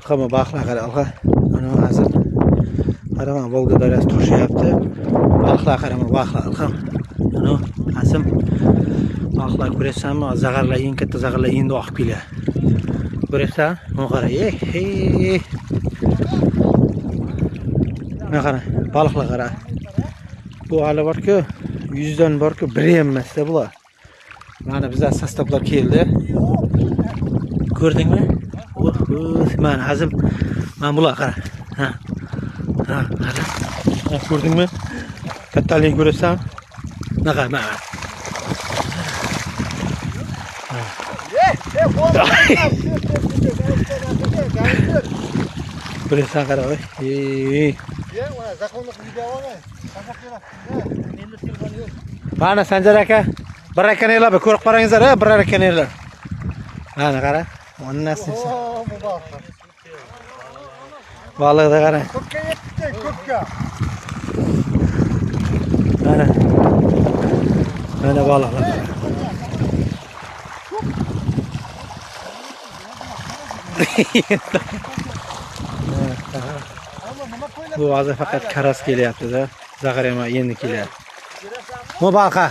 Ama balıklar karalga. Ana hazır. Qarama Volga daryasi toshyapti. Balıklar qarama balıklar. Ana Qasim. Balıklar ko'rasizmi? Zag'arlar, eng katta zag'arlar endi oqib kelyapti. Ko'rasizmi? Mana qara. Mana qara. Balıklar qara. Bu hali bor-ku, 100 dan bor-ku, biri ham emasda bular. Mana bizlar sostavlar keldi. Ko'rdingmi? Mana Azim. Mana bular qara. Ha. Ha, qara. Ko'rdingmi? Kattaligini ko'rasan? Mana. Ko'rasan qara. Mana Sanjar aka, bir akaninglar ko'rib qarangizlar, bir akaninglar. Mana qara. Onnasi. Balıqda qara. Ko'kka yetdi, ko'kka. Mana. Mana balıqlar. Bu hozir faqat karas kelyapti-da. Zag'ar ham endi kelyapti. Bu baqa.